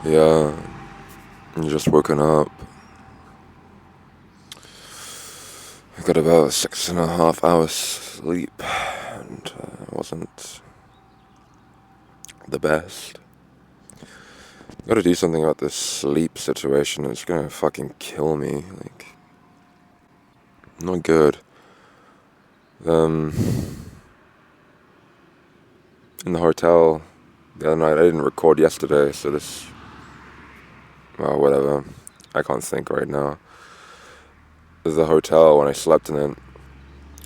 Yeah, I'm just woken up. I got about 6.5 hours sleep, and it wasn't the best. Got to do something about this sleep situation. It's gonna fucking kill me. Like, not good. Um, in the hotel the other night, I didn't record yesterday, so well, whatever. I can't think right now. The hotel when I slept in it,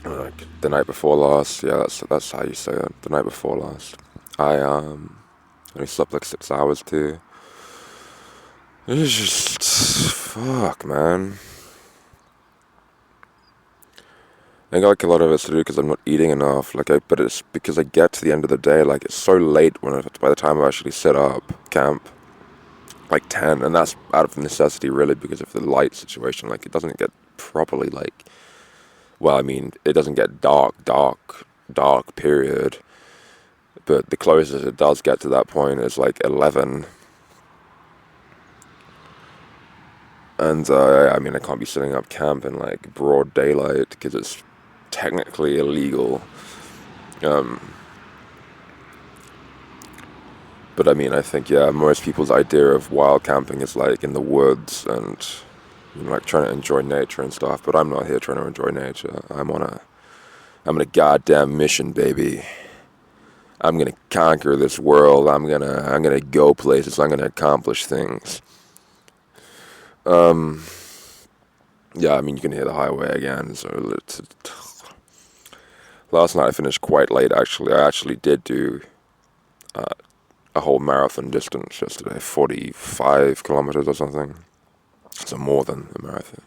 like the night before last. Yeah, that's how you say it. The night before last. I only slept like 6 hours too. It's just fuck, man. I think like a lot of it's to do because I'm not eating enough. But it's because I get to the end of the day, like it's so late by the time I actually set up camp, like 10, and that's out of necessity really because of the light situation. Like it doesn't get properly like, well, I mean, it doesn't get dark. Period. But the closest it does get to that point is like 11. And I mean, I can't be setting up camp in like broad daylight because it's technically illegal. But I mean, I think, yeah, most people's idea of wild camping is like in the woods and, like trying to enjoy nature and stuff. But I'm not here trying to enjoy nature. I'm on a goddamn mission, baby. I'm gonna conquer this world. I'm gonna go places. I'm gonna accomplish things. Yeah, I mean, you can hear the highway again. So last night I finished quite late. Actually, I actually did do a whole marathon distance yesterday, 45 kilometers or something. So more than a marathon.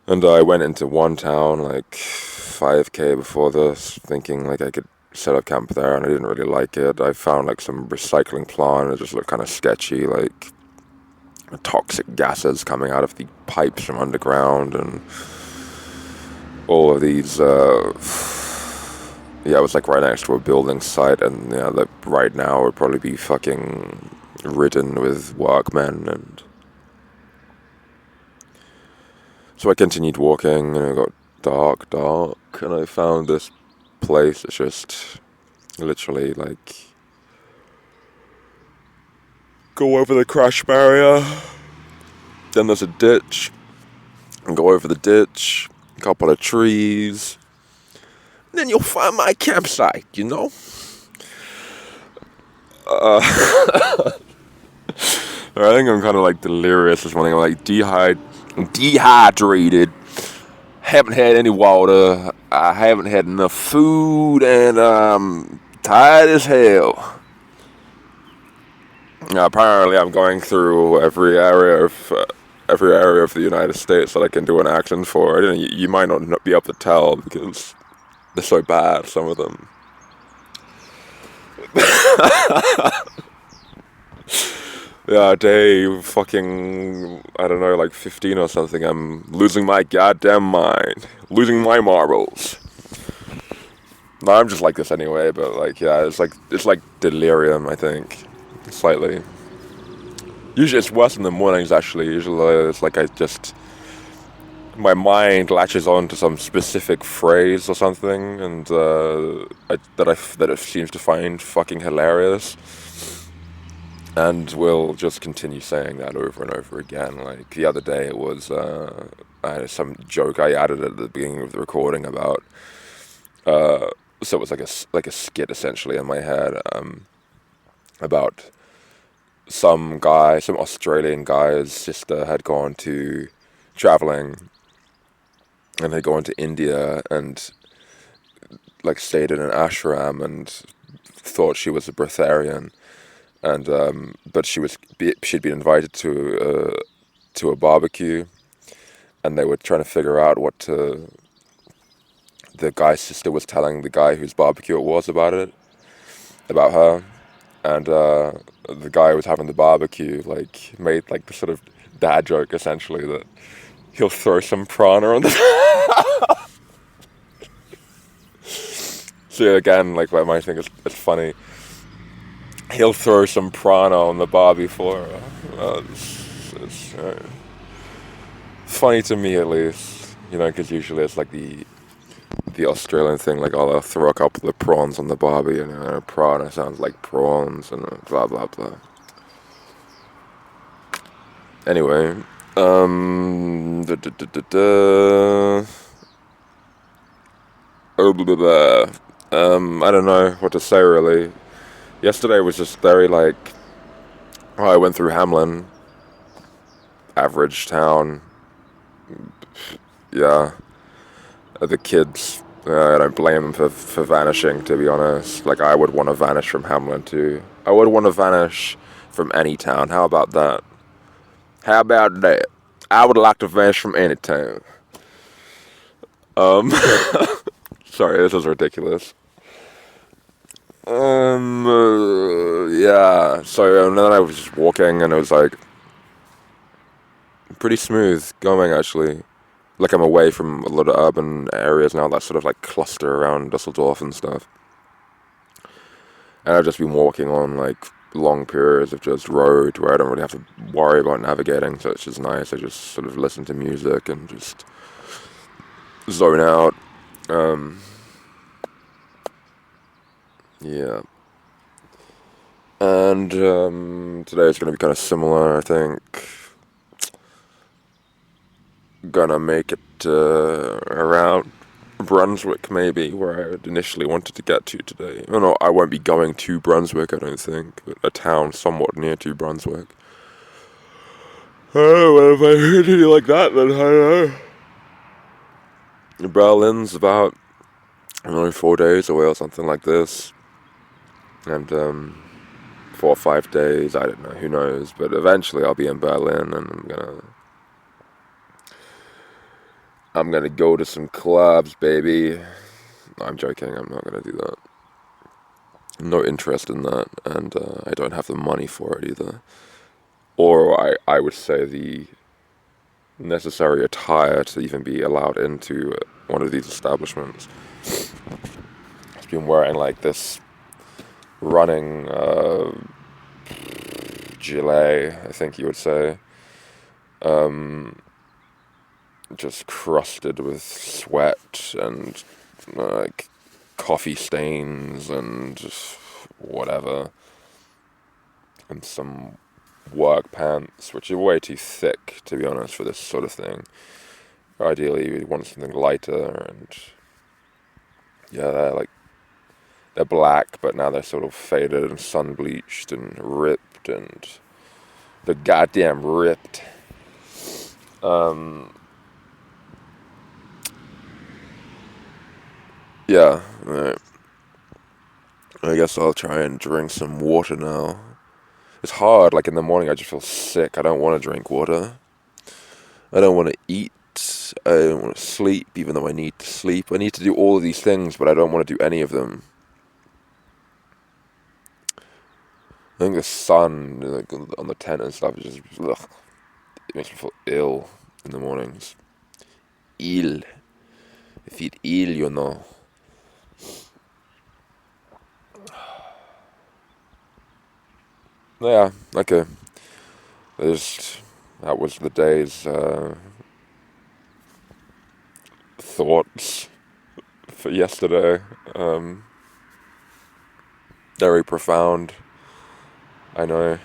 And I went into one town like 5k before this, thinking like I could set up camp there, and I didn't really like it. I found like some recycling plant, and it just looked kind of sketchy, like toxic gases coming out of the pipes from underground, and all of these. Yeah, it was like right next to a building site, and yeah, like right now would probably be fucking ridden with workmen. And so I continued walking, and it got dark, and I found this place that's just literally like go over the crash barrier, then there's a ditch, and go over the ditch, a couple of trees, then you'll find my campsite, you know? I think I'm kind of like delirious this morning. I'm like dehydrated. Haven't had any water. I haven't had enough food, and I'm tired as hell. Apparently, I'm going through every area of the United States that I can do an accent for. I don't know, you might not be able to tell because they're so bad. Some of them. Yeah, day fucking, I don't know, like 15 or something, I'm losing my goddamn mind. Losing my marbles. No, I'm just like this anyway, but like, yeah, it's like delirium, I think. Slightly. Usually it's worse in the mornings, actually. Usually it's like my mind latches on to some specific phrase or something, and that it seems to find fucking hilarious. And we'll just continue saying that over and over again. Like the other day, it was I had some joke I added at the beginning of the recording about. So it was like a skit essentially in my head about some Australian guy's sister had gone to traveling, and they'd gone to India and like stayed in an ashram and thought she was a breatharian. And but she'd been invited to a barbecue, and they were trying to figure out the guy's sister was telling the guy whose barbecue it was about her, and the guy who was having the barbecue like made like the sort of dad joke essentially that he'll throw some prana on the. So again, like I might think it's funny he'll throw some prana on the barbie for her. It's funny to me at least, because usually it's like the Australian thing, like, oh, they'll throw a couple of prawns on the barbie, and prana sounds like prawns, and blah blah blah. Anyway, da, da, da, da, da. Oh, blah, blah, blah. I don't know what to say really. Yesterday was just very like, oh, I went through Hamlin, average town. Yeah, the kids. I don't blame them for vanishing. To be honest, like I would want to vanish from Hamlin too. I would want to vanish from any town. How about that? How about that? I would like to vanish from any town. Um, sorry, this is ridiculous. Yeah. So and then I was just walking, and it was like pretty smooth going actually. Like I'm away from a lot of urban areas now that sort of like cluster around Dusseldorf and stuff. And I've just been walking on like long periods of just road where I don't really have to worry about navigating, so it's just nice. I just sort of listen to music and just zone out. Um, yeah. And today is going to be kind of similar, I think. Gonna make it around Brunswick, maybe, where I had initially wanted to get to today. Oh, no, I won't be going to Brunswick, I don't think, but a town somewhat near to Brunswick. Oh, well, if I heard anything like that, then I don't know. Berlin's about, I don't know, 4 days away or something like this. And 4 or 5 days, I don't know, who knows. But eventually I'll be in Berlin, and I'm gonna go to some clubs, baby. No, I'm joking, I'm not gonna do that. No interest in that, and I don't have the money for it either. Or I would say the necessary attire to even be allowed into one of these establishments. I've been wearing like this running gilet, I think you would say. Just crusted with sweat and like coffee stains and just whatever. And some work pants, which are way too thick, to be honest, for this sort of thing. Ideally, you want something lighter, and yeah, they're black, but now they're sort of faded and sun bleached and ripped, and they're goddamn ripped. Yeah, right. I guess I'll try and drink some water now. It's hard, like in the morning I just feel sick. I don't want to drink water. I don't want to eat. I don't want to sleep, even though I need to sleep. I need to do all of these things, but I don't want to do any of them. I think the sun, like, on the tent and stuff, is just, ugh, it makes me feel ill in the mornings. Ill. I feel ill, you know. Yeah, okay. That was the day's thoughts for yesterday. Very profound, I know.